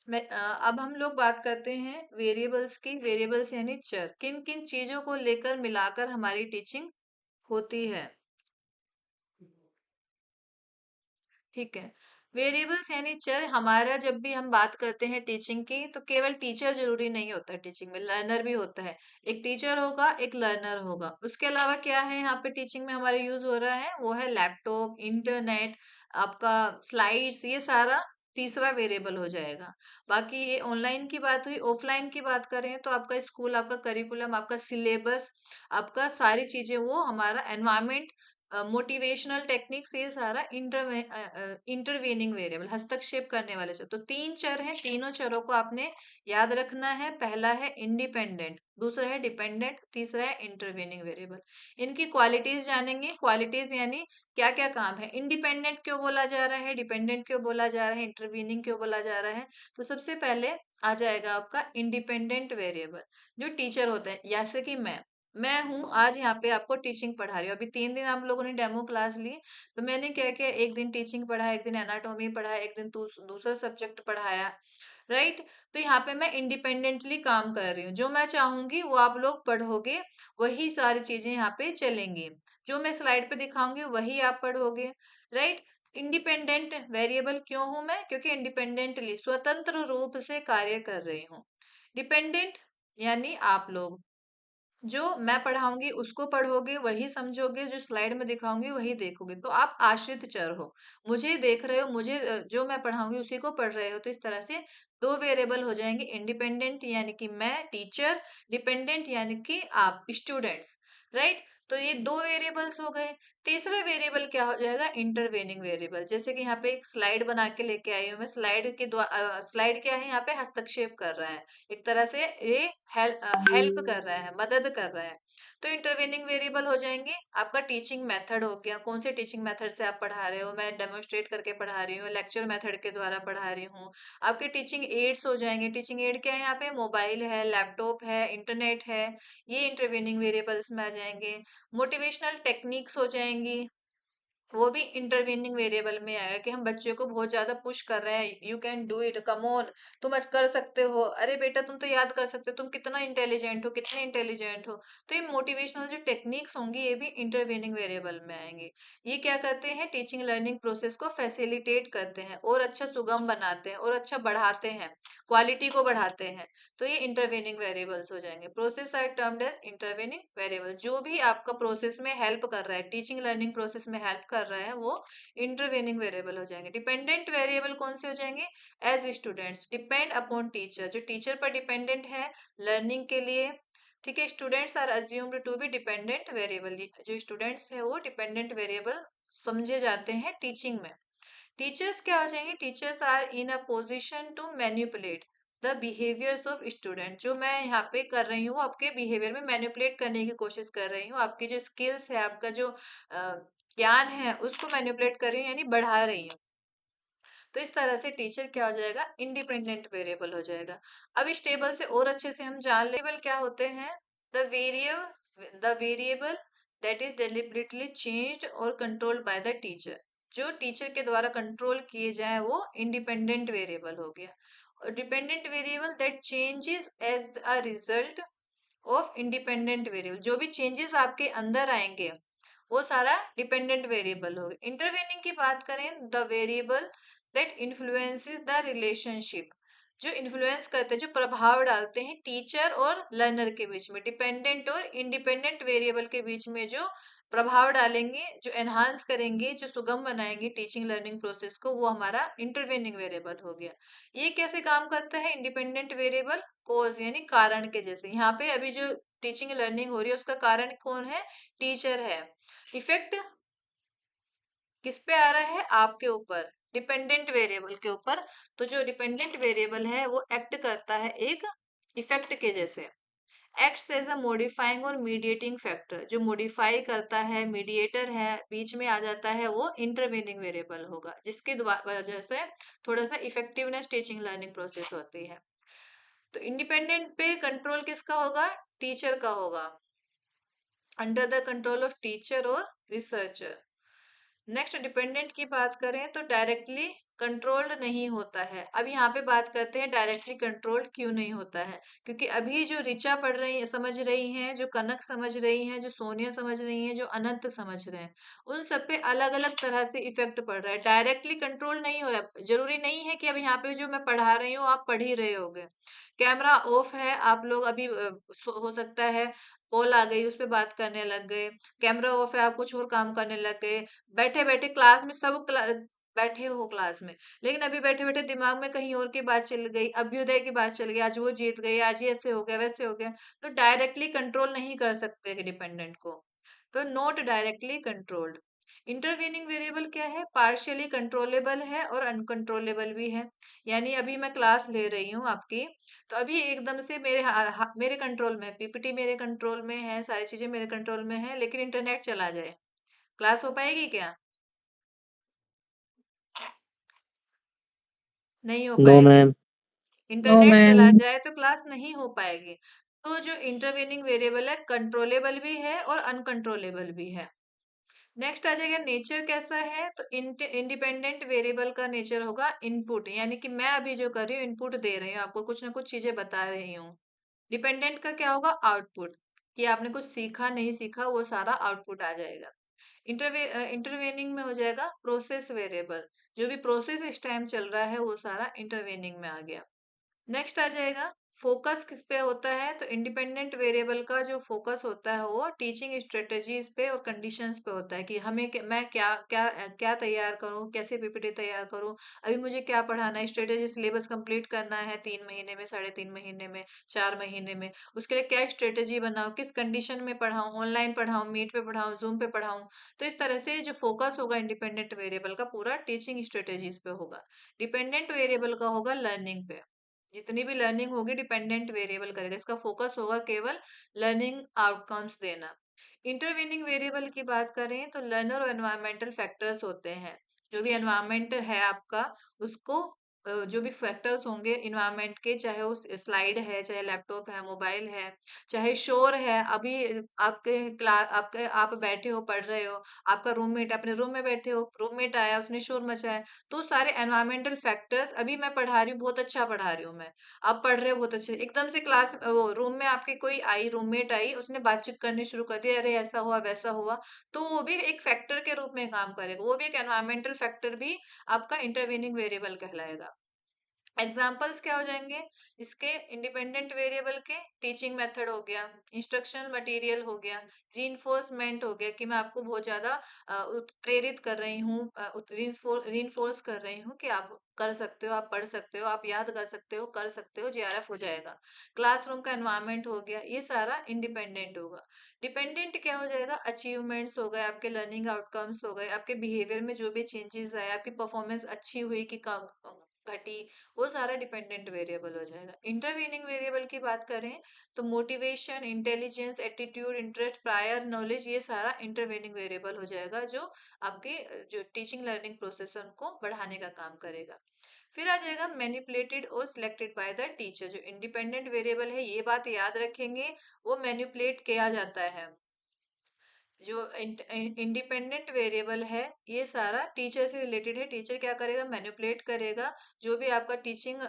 अब हम लोग बात करते हैं वेरिएबल्स की। वेरिएबल्स यानी चर, किन किन चीजों को लेकर मिलाकर हमारी टीचिंग होती है। ठीक है। वेरिएबल्स यानी चर, हमारा जब भी हम बात करते हैं टीचिंग की, तो केवल टीचर जरूरी नहीं होता, टीचिंग में लर्नर भी होता है। एक टीचर होगा, एक लर्नर होगा। उसके अलावा क्या है यहाँ पे टीचिंग में हमारे यूज हो रहा है, वो है लैपटॉप, इंटरनेट, आपका स्लाइड्स, ये सारा तीसरा वेरिएबल हो जाएगा। बाकी ये ऑनलाइन की बात हुई। ऑफलाइन की बात करें तो आपका स्कूल, आपका करिकुलम, आपका सिलेबस, आपका सारी चीजें, वो हमारा एनवायरमेंट, मोटिवेशनल टेक्निक्स, ये सारा इंटरवेनिंग वेरिएबल, हस्तक्षेप करने वाले चर। तो तीन चर हैं, तीनों चरों को आपने याद रखना है। पहला है इंडिपेंडेंट, दूसरा है डिपेंडेंट, तीसरा है इंटरवेनिंग वेरिएबल। इनकी क्वालिटीज जानेंगे। क्वालिटीज यानी क्या क्या काम है, इंडिपेंडेंट क्यों बोला जा रहा है, डिपेंडेंट क्यों बोला जा रहा है, इंटरवीनिंग क्यों बोला जा रहा है। तो सबसे पहले आ जाएगा आपका इंडिपेंडेंट वेरिएबल। जो टीचर होते हैं, जैसे कि मैं हूँ आज यहाँ पे आपको टीचिंग पढ़ा रही हूँ। अभी 3 दिन आप लोगों ने डेमो क्लास ली, तो मैंने क्या किया, एक दिन टीचिंग पढ़ाया, एक दिन एनाटॉमी पढ़ाया, एक दिन दूसरा सब्जेक्ट पढ़ाया, राइट। तो यहाँ पे मैं इंडिपेंडेंटली काम कर रही हूँ। जो मैं चाहूंगी वो आप लोग पढ़ोगे, वही सारी चीजें यहाँ पे चलेंगी। जो मैं स्लाइड पे दिखाऊंगी वही आप पढ़ोगे, राइट। इंडिपेंडेंट वेरिएबल क्यों हूं मैं, क्योंकि इंडिपेंडेंटली, स्वतंत्र रूप से कार्य कर रही हूँ। डिपेंडेंट यानी आप लोग जो मैं पढ़ाऊंगी उसको पढ़ोगे, वही समझोगे, जो स्लाइड में दिखाऊंगी वही देखोगे, तो आप आश्रित चर हो। मुझे देख रहे हो, मुझे जो मैं पढ़ाऊंगी उसी को पढ़ रहे हो। तो इस तरह से दो वेरिएबल हो जाएंगे, इंडिपेंडेंट यानी कि मैं टीचर, डिपेंडेंट यानी कि आप स्टूडेंट्स, राइट। तो ये दो वेरिएबल्स हो गए। तीसरा वेरिएबल क्या हो जाएगा, इंटरवेनिंग वेरिएबल। जैसे कि यहाँ पे एक स्लाइड बना के लेके आई हूँ मैं, स्लाइड के द्वारा, स्लाइड क्या है यहाँ पे, हस्तक्षेप कर रहा है, एक तरह से ये हेल्प कर रहा है, मदद कर रहा है। तो इंटरवेनिंग वेरिएबल हो जाएंगे। आपका टीचिंग मेथड हो गया, कौन से टीचिंग मेथड से आप पढ़ा रहे हो, मैं डेमोन्स्ट्रेट करके पढ़ा रही हूँ, लेक्चर मेथड के द्वारा पढ़ा रही हूँ। आपके टीचिंग एड्स हो जाएंगे। टीचिंग एड क्या है यहाँ पे, मोबाइल है, लैपटॉप है, इंटरनेट है, ये इंटरवेनिंग वेरिएबल्स में आ जाएंगे। मोटिवेशनल टेक्निक्स हो जाएंगी, वो भी इंटरवीनिंग वेरिएबल में आएगा, कि हम बच्चे को बहुत ज्यादा पुश कर रहे हैं, you can do it, come on, तुम आज कर सकते हो, अरे बेटा तुम तो याद कर सकते हो, तुम कितना इंटेलिजेंट हो, कितने इंटेलिजेंट हो। तो ये मोटिवेशनल जो टेक्निक्स होंगी, ये भी इंटरवीनिंग वेरिएबल में आएंगे। ये क्या करते हैं, टीचिंग लर्निंग प्रोसेस को फैसिलिटेट करते हैं, और अच्छा सुगम बनाते हैं, और अच्छा बढ़ाते हैं, क्वालिटी को बढ़ाते हैं। तो ये इंटरवेनिंग वेरिएबल्स हो जाएंगे। Process are termed as intervening variable. जो भी आपका प्रोसेस में हेल्प कर रहा है, टीचिंग लर्निंग प्रोसेस में हेल्प कर रहा है, वो इंटरवेनिंग वेरिएबल हो जाएंगे। डिपेंडेंट वेरिएबल कौन से हो जाएंगे, as students depend upon teacher, जो टीचर पर डिपेंडेंट है लर्निंग के लिए। ठीक है, students are assumed to be dependent variable. जो स्टूडेंट्स है वो डिपेंडेंट वेरिएबल समझे जाते हैं टीचिंग में। टीचर्स क्या हो जाएंगे, teachers are in a position to manipulate the behaviours of student. जो मैं यहाँ पे कर रही हूँ, आपके बिहेवियर में मैन्युपुलेट करने की कोशिश कर रही हूँ, आपकी जो स्किल्स है, आपका जो ज्ञान है, उसको मैन्युपुलेट कर रही हूँ, यानी बढ़ा रही हूँ। तो इस तरह से टीचर क्या हो जाएगा, इंडिपेंडेंट वेरिएबल हो जाएगा। अब इस टेबल से और अच्छे से हम जान लेवल क्या होते हैं, the variable that is deliberately changed और कंट्रोल्ड बाय द टीचर। जो टीचर के द्वारा कंट्रोल किए जाए वो इंडिपेंडेंट वेरिएबल हो गया। और dependent variable that changes as a result of independent variable. जो भी चेंजेस आपके अंदर आएंगे वो सारा डिपेंडेंट वेरिएबल होगा। इंटरवेनिंग की बात करें, the variable that influences the relationship. जो इन्फ्लुएंस करते हैं, जो प्रभाव डालते हैं टीचर और लर्नर के बीच में, डिपेंडेंट और इंडिपेंडेंट वेरिएबल के बीच में जो प्रभाव डालेंगे, जो एनहांस करेंगे, जो सुगम बनाएंगे टीचिंग लर्निंग प्रोसेस को, वो हमारा इंटरवेनिंग वेरिएबल हो गया। ये कैसे काम करता है, इंडिपेंडेंट वेरिएबल कोज यानी कारण के जैसे। यहाँ पे अभी जो टीचिंग लर्निंग हो रही है उसका कारण कौन है, टीचर है। इफेक्ट किस पे आ रहा है, आपके ऊपर, डिपेंडेंट वेरिएबल के ऊपर। तो जो डिपेंडेंट वेरिएबल है वो एक्ट करता है एक इफेक्ट के जैसे। एक्ट्स एज अ मॉडिफाइंग और मीडिएटिंग फैक्टर। जो मॉडिफाई करता है, मीडिएटर है, बीच में आ जाता है, वो इंटरवेनिंग वेरिएबल होगा, जिसके वजह से थोड़ा सा इफेक्टिवनेस टीचिंग लर्निंग प्रोसेस होती है। तो इंडिपेंडेंट पे कंट्रोल किसका होगा, टीचर का होगा, under the control of teacher और रिसर्चर। नेक्स्ट डिपेंडेंट की बात करें तो डायरेक्टली कंट्रोल्ड नहीं होता है। अब यहाँ पे बात करते हैं डायरेक्टली कंट्रोल्ड क्यों नहीं होता है। क्योंकि अभी जो ऋचा पढ़ रही समझ रही हैं, जो कनक समझ रही हैं, जो सोनिया समझ रही हैं, जो अनंत समझ रहे हैं, उन सब पे अलग अलग तरह से इफेक्ट पड़ रहा है। डायरेक्टली कंट्रोल नहीं हो रहा। जरूरी नहीं है कि अब यहाँ पे जो मैं पढ़ा रही हूँ आप पढ़ ही रहे होगे। कैमरा ऑफ है, आप लोग अभी हो सकता है कॉल आ गई, उस पे बात करने लग गए। कैमरा ऑफ है, आप कुछ और काम करने लग गए। बैठे बैठे क्लास में सब बैठे हो क्लास में, लेकिन अभी बैठे बैठे दिमाग में कहीं और की बात चल गई, अभ्युदय की बात चल गई, आज वो जीत गई, आज ये ऐसे हो गया, वैसे हो गया। तो डायरेक्टली कंट्रोल नहीं कर सकते डिपेंडेंट को। तो not directly controlled. Intervening variable क्या है? पार्शियली कंट्रोलेबल है और अनकंट्रोलेबल भी है। यानी अभी मैं क्लास ले रही हूँ आपकी, तो अभी एकदम से मेरे कंट्रोल में, पीपीटी मेरे कंट्रोल में है, सारी चीजें मेरे कंट्रोल में है, लेकिन इंटरनेट चला जाए, क्लास हो पाएगी क्या? नहीं हो नो पाएगी। मैम। नो इंटरनेट चला मैम। जाए तो क्लास नहीं हो पाएगी। तो जो इंटरवेनिंग वेरिएबल है, कंट्रोलेबल भी है और अनकंट्रोलेबल भी है। नेक्स्ट आ जाएगा नेचर कैसा है। तो इंडिपेंडेंट वेरिएबल का नेचर होगा इनपुट, यानी कि मैं अभी जो कर रही हूँ इनपुट दे रही हूँ आपको, कुछ ना कुछ चीजें बता रही हूँ। डिपेंडेंट का क्या होगा? आउटपुट, कि आपने कुछ सीखा नहीं सीखा वो सारा आउटपुट आ जाएगा। इंटरवेनिंग में हो जाएगा प्रोसेस वेरिएबल, जो भी प्रोसेस इस टाइम चल रहा है वो सारा इंटरवेनिंग में आ गया। नेक्स्ट आ जाएगा फोकस किस पे होता है। तो इंडिपेंडेंट वेरिएबल का जो फोकस होता है वो टीचिंग स्ट्रेटजीज पे और कंडीशंस पे होता है, कि मैं क्या क्या क्या तैयार करूं, कैसे पीपीटी तैयार करूं, अभी मुझे क्या पढ़ाना है, स्ट्रेटेजी सिलेबस कंप्लीट करना है 3 महीने में, 3.5 महीने में, 4 महीने में, उसके लिए क्या स्ट्रेटेजी बनाऊं, किस कंडीशन में पढ़ाऊं, ऑनलाइन पढ़ाऊं, मीट पे पढ़ाऊं, जूम पे पढ़ाऊं। तो इस तरह से जो फोकस होगा इंडिपेंडेंट वेरिएबल का पूरा टीचिंग स्ट्रेटेजीज पे होगा। डिपेंडेंट वेरिएबल का होगा लर्निंग पे। जितनी भी लर्निंग होगी डिपेंडेंट वेरिएबल करेगा, इसका फोकस होगा केवल लर्निंग आउटकम्स देना। इंटरवीनिंग वेरिएबल की बात करें तो लर्नर और एनवायरमेंटल फैक्टर्स होते हैं। जो भी एनवायरमेंट है आपका, उसको जो भी फैक्टर्स होंगे इन्वायरमेंट के, चाहे वो स्लाइड है, चाहे लैपटॉप है, मोबाइल है, चाहे शोर है, अभी आप बैठे हो पढ़ रहे हो, आपका रूममेट अपने रूम में बैठे हो, रूममेट आया उसने शोर मचाया, तो सारे एनवायरमेंटल फैक्टर्स। अभी मैं पढ़ा रही हूँ, बहुत अच्छा पढ़ा रही हूँ मैं, आप पढ़ रहे हो बहुत अच्छे, एकदम से क्लास वो रूम में आपके कोई आई, रूममेट आई, उसने बातचीत करनी शुरू कर दी, अरे ऐसा हुआ वैसा हुआ, तो वो भी एक फैक्टर के रूप में काम करेगा, वो भी एक एनवायरमेंटल फैक्टर भी आपका इंटरवीनिंग वेरिएबल कहलाएगा। एग्जाम्पल्स क्या हो जाएंगे इसके? इंडिपेंडेंट वेरिएबल के टीचिंग मेथड हो गया, इंस्ट्रक्शनल मटेरियल हो गया, रीइंफोर्समेंट हो गया, कि मैं आपको बहुत ज्यादा प्रेरित कर रही हूँ, रीइंफोर्स कर रही हूँ कि आप कर सकते हो, आप पढ़ सकते हो, आप याद कर सकते हो, कर सकते हो, जेआरएफ हो जाएगा। क्लासरूम का एनवायरनमेंट हो गया, ये सारा इंडिपेंडेंट होगा। डिपेंडेंट क्या हो जाएगा? अचीवमेंट्स हो गए, आपके लर्निंग आउटकम्स हो गए, आपके बिहेवियर में जो भी चेंजेस आए, आपकी परफॉर्मेंस अच्छी हुई कि घटी, वो सारा डिपेंडेंट वेरिएबल हो जाएगा। इंटरवीनिंग वेरिएबल की बात करें तो motivation, intelligence, attitude, interest, prior knowledge, ये सारा इंटरवीनिंग वेरिएबल हो जाएगा, जो आपके जो टीचिंग लर्निंग प्रोसेस है उनको बढ़ाने का काम करेगा। फिर आ जाएगा मैनिपुलेटेड और सिलेक्टेड बाय द टीचर। जो इंडिपेंडेंट वेरिएबल है, ये बात याद रखेंगे, वो मैनिपुलेट किया जाता है। जो इंडिपेंडेंट वेरिएबल है ये सारा टीचर से रिलेटेड है। टीचर क्या करेगा? मैनिपुलेट करेगा। जो भी आपका टीचिंग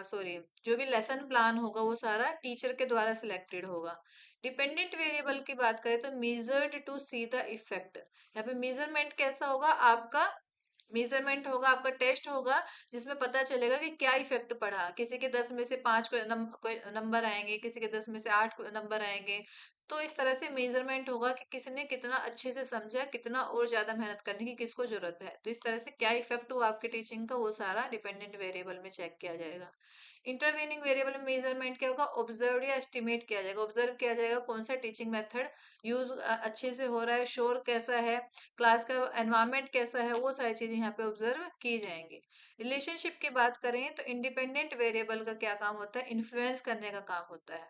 सॉरी जो भी लेसन प्लान होगा वो सारा टीचर के द्वारा सिलेक्टेड होगा। डिपेंडेंट वेरिएबल की बात करें तो measured to see the effect. यहाँ पे मेजरमेंट कैसा होगा? आपका मेजरमेंट होगा, आपका टेस्ट होगा, जिसमें पता चलेगा कि क्या इफेक्ट पड़ा। किसी के 10 में से 5 कोई नंबर आएंगे, किसी के 10 में से 8 नंबर आएंगे। तो इस तरह से मेजरमेंट होगा कि किसने कितना अच्छे से समझा, कितना और ज्यादा मेहनत करने की किसको जरूरत है। तो इस तरह से क्या इफेक्ट हुआ आपके टीचिंग का, वो सारा डिपेंडेंट वेरिएबल में चेक किया जाएगा। इंटरवीनिंग वेरिएबल में मेजरमेंट क्या होगा? ऑब्जर्व या एस्टिमेट किया जाएगा। ऑब्जर्व किया जाएगा कौन सा टीचिंग मेथड यूज अच्छे से हो रहा है, शोर कैसा है, क्लास का एनवायरनमेंट कैसा है, वो सारी चीजें यहाँ पे ऑब्जर्व की जाएंगी। रिलेशनशिप की बात करें तो इंडिपेंडेंट वेरिएबल का क्या काम होता है? इन्फ्लुएंस करने का काम होता है।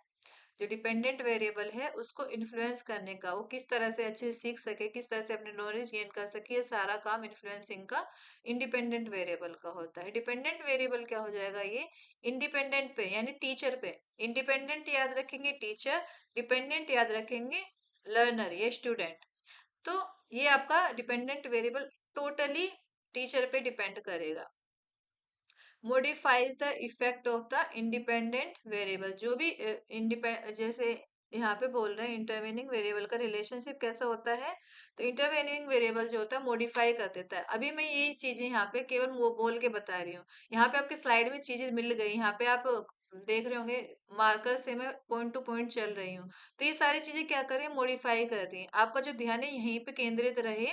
जो डिपेंडेंट वेरिएबल है उसको इन्फ्लुएंस करने का, वो किस तरह से अच्छे से सीख सके, किस तरह से अपने नॉलेज गेन कर सके, ये सारा काम इन्फ्लुएंसिंग का इंडिपेंडेंट वेरिएबल का होता है। डिपेंडेंट वेरिएबल क्या हो जाएगा? ये इंडिपेंडेंट पे यानी टीचर पे। इंडिपेंडेंट याद रखेंगे टीचर, डिपेंडेंट याद रखेंगे लर्नर या स्टूडेंट। तो ये आपका डिपेंडेंट वेरिएबल टोटली टीचर पे डिपेंड करेगा। Modifies the effect of the independent variable. जो भी इंडिपेंड, जैसे यहाँ पे बोल रहे हैं इंटरवेनिंग वेरिएबल का रिलेशनशिप कैसा होता है, तो इंटरवेनिंग वेरिएबल जो होता है मॉडिफाई कर देता है। अभी मैं यही चीजें यहाँ पे केवल वो बोल के बता रही हूँ। यहाँ पे आपके स्लाइड में चीजें मिल गई, यहाँ पे आप देख रहे होंगे मार्कर से मैं पॉइंट टू पॉइंट चल रही हूँ। तो ये सारी चीजें क्या कर रही है, मॉडिफाई कर रही है। आपका जो ध्यान है यहीं पे केंद्रित रहे,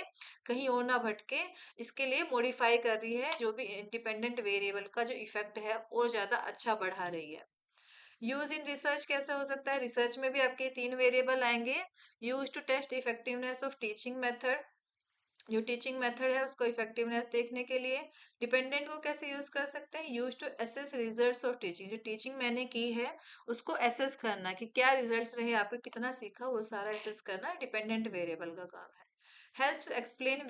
कहीं और ना भटके, इसके लिए मॉडिफाई कर रही है, जो भी इंडिपेंडेंट वेरिएबल का जो इफेक्ट है और ज्यादा अच्छा बढ़ा रही है। यूज इन रिसर्च कैसे हो सकता है, रिसर्च में भी आपके तीन वेरिएबल आएंगे। Use to test effectiveness of teaching method, जो टीचिंग मेथड है उसको इफेक्टिवनेस देखने के लिए। डिपेंडेंट को कैसे यूज कर सकते हैं, use to assess results of teaching, जो टीचिंग मैंने की है उसको एसेस करना कि क्या रिजल्ट्स रहे, आपने कितना सीखा, वो सारा एसेस करना डिपेंडेंट वेरिएबल का काम है। Helps explain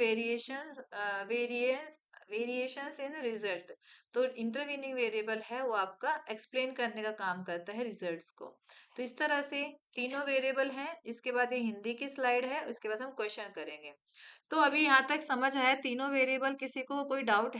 variations in result, तो इंटरवीनिंग वेरिएबल है वो आपका एक्सप्लेन करने का काम करता है रिजल्ट्स को। तो इस तरह से तीनों वेरिएबल हैं। इसके बाद ये हिंदी की स्लाइड है, उसके बाद हम क्वेश्चन करेंगे। तो अभी यहाँ तक समझ आया तीनों वेरिएबल, किसी को कोई डाउट है?